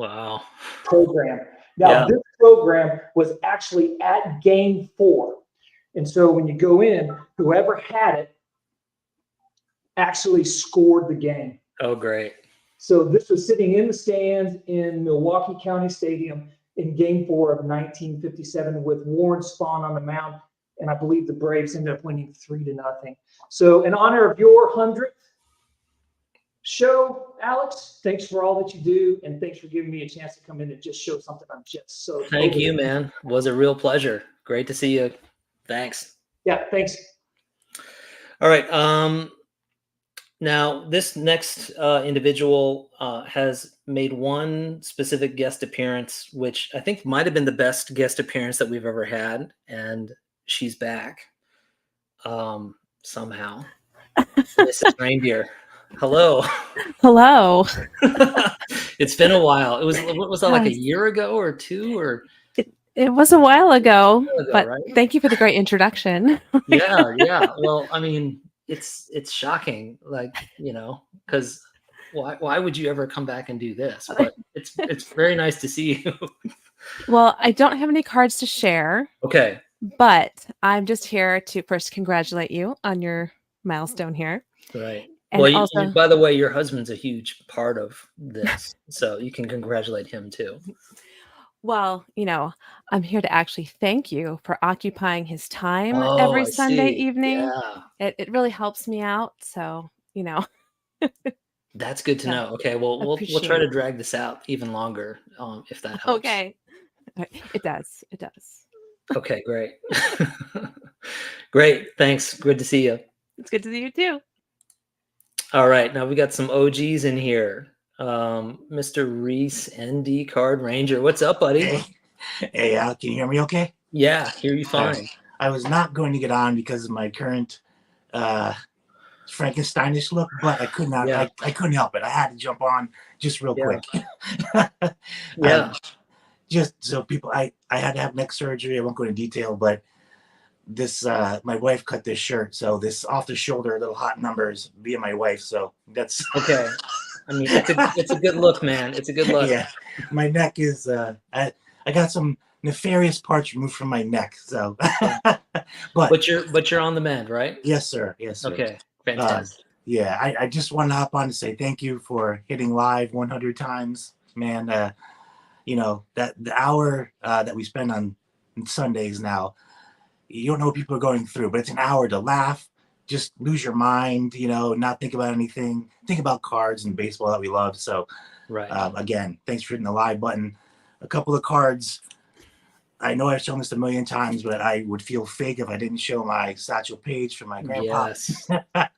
program. Now, this program was actually at Game 4. And so when you go in, whoever had it actually scored the game. Oh, great. So this was sitting in the stands in Milwaukee County Stadium in Game 4 of 1957 with Warren Spahn on the mound. And I believe the Braves ended up winning 3-0. So in honor of your 100th show, Alex, thanks for all that you do. And thanks for giving me a chance to come in and just show something I'm just so Thank you, man. It was a real pleasure. Great to see you. Thanks. Yeah, thanks. All right. Now, this next individual has made one specific guest appearance, which I think might have been the best guest appearance that we've ever had. And she's back somehow. This is Reindeer. Hello. Hello. It's been a while. What was that, like a year ago or two? Or it was a while ago, but right? Thank you for the great introduction. Yeah. Well, I mean, it's shocking, like, because why would you ever come back and do this? But it's very nice to see you. Well, I don't have any cards to share. Okay. But I'm just here to first congratulate you on your milestone here. Right. And well, also, by the way, your husband's a huge part of this, so you can congratulate him too. Well, I'm here to actually thank you for occupying his time every Sunday evening. Yeah. It really helps me out. So, That's good to know. Okay. Well, we'll try to drag this out even longer if that helps. Okay. It does. It does. Okay, great. Great. Thanks. Good to see you. It's good to see you too. All right. Now we got some OGs in here. Mr. Reese, ND Card Ranger. What's up, buddy? Hey, Al, can you hear me okay? Yeah, hear you fine. I was not going to get on because of my current Frankensteinish look, but I could not. I couldn't help it. I had to jump on just real quick. Just so people, I had to have neck surgery. I won't go into detail, but this my wife cut this shirt, so this off the shoulder little hot numbers via my wife. So that's okay. I mean, it's a good look, man. It's a good look. Yeah, my neck is. I got some nefarious parts removed from my neck. So, but you're on the mend, right? Yes, sir. Yes, sir. Okay, fantastic. Yeah, I just want to hop on to say thank you for hitting live 100 times, man. That the hour that we spend on Sundays now, you don't know what people are going through, but it's an hour to laugh, just lose your mind, not think about anything, think about cards and baseball that we love. So, right. Again, thanks for hitting the live button. A couple of cards. I know I've shown this a million times, but I would feel fake if I didn't show my Satchel Paige from my grandpa. Yes,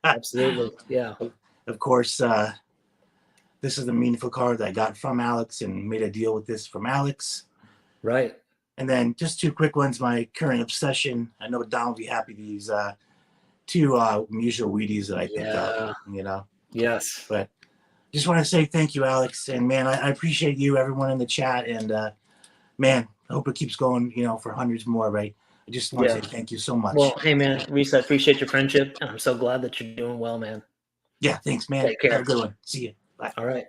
absolutely. Yeah. Of course, this is the meaningful card that I got from Alex and made a deal with this from Alex. Right. And then just two quick ones. My current obsession. I know Don will be happy. These two mutual Wheaties that I picked up. You know. Yes. But just want to say thank you, Alex. And man, I appreciate you, everyone in the chat. And man, I hope it keeps going. You know, for hundreds more. Right. I just want to say thank you so much. Well, hey man, Reese, I appreciate your friendship, and I'm so glad that you're doing well, man. Yeah. Thanks, man. Take care. Have a good one. See you. Bye. All right.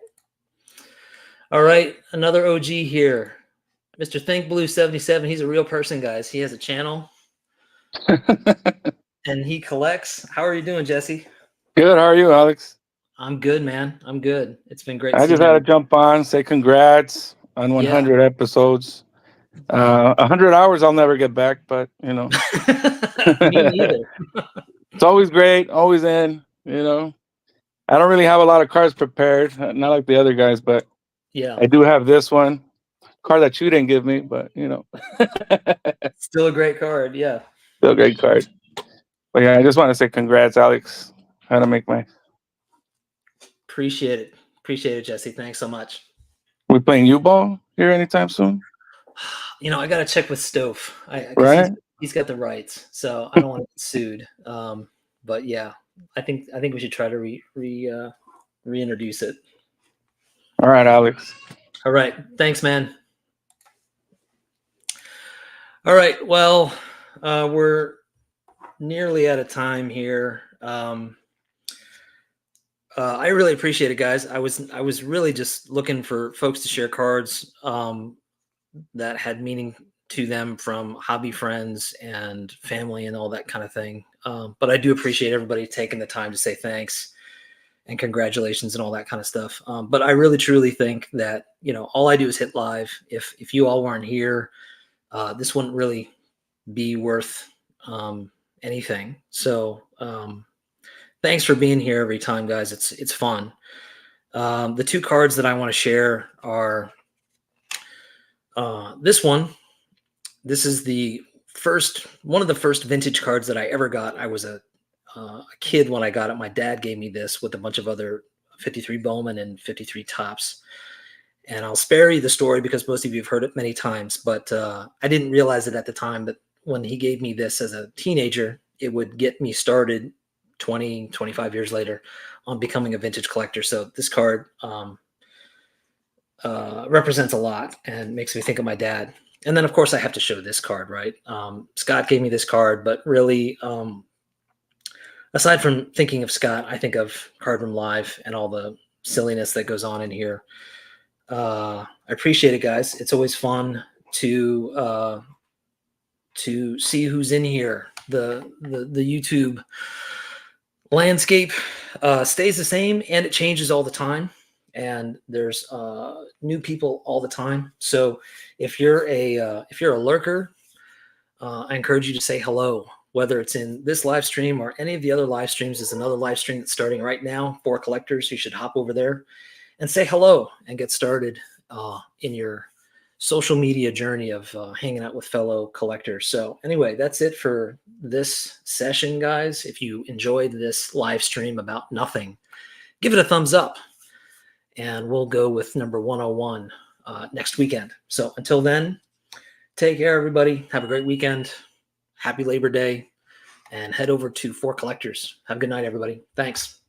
All right. Another OG here. Mr. Think Blue 77. He's a real person, guys. He has a channel and he collects. How are you doing, Jesse? Good. How are you, Alex? I'm good, man. I'm good. It's been great. I just had to jump on, say congrats on 100 episodes. 100 hours I'll never get back, but you know. Me neither. It's always great, always in, you know. I don't really have a lot of cards prepared, not like the other guys, but yeah, I do have this one. Card that you didn't give me, but you know. Still a great card, yeah. Still a great card. But yeah, I just want to say congrats, Alex. How to make my Appreciate it. Appreciate it, Jesse. Thanks so much. We playing U-ball here anytime soon? You know, I got to check with Stove. Right? He's got the rights, so I don't want to get sued. But yeah, I think we should try to reintroduce it. All right, Alex. All right. Thanks, man. All right. Well, we're nearly out of time here. I really appreciate it, guys. I was really just looking for folks to share cards that had meaning to them from hobby friends and family and all that kind of thing. But I do appreciate everybody taking the time to say thanks and congratulations and all that kind of stuff. But I really truly think that, you know, all I do is hit live. If you all weren't here, this wouldn't really be worth anything. So thanks for being here every time, guys. It's fun. The two cards that I want to share are this one. This is one of the first vintage cards that I ever got. I was a kid when I got it. My dad gave me this with a bunch of other 53 Bowman and 53 Tops. And I'll spare you the story because most of you have heard it many times, but I didn't realize it at the time. But when he gave me this as a teenager, it would get me started 20, 25 years later on becoming a vintage collector. So this card represents a lot and makes me think of my dad. And then, of course, I have to show this card, right? Scott gave me this card, but really, aside from thinking of Scott, I think of Cardroom Live and all the silliness that goes on in here. I appreciate it, guys. It's always fun to see who's in here. The YouTube landscape stays the same and it changes all the time. And there's new people all the time. So if you're a lurker, I encourage you to say hello, whether it's in this live stream or any of the other live streams. There's another live stream that's starting right now for collectors. You should hop over there and say hello and get started in your social media journey of hanging out with fellow collectors. So anyway, that's it for this session, guys. If you enjoyed this live stream about nothing, give it a thumbs up. And we'll go with number 101 next weekend. So until then, take care, everybody. Have a great weekend. Happy Labor Day. And head over to For Collectors. Have a good night, everybody. Thanks.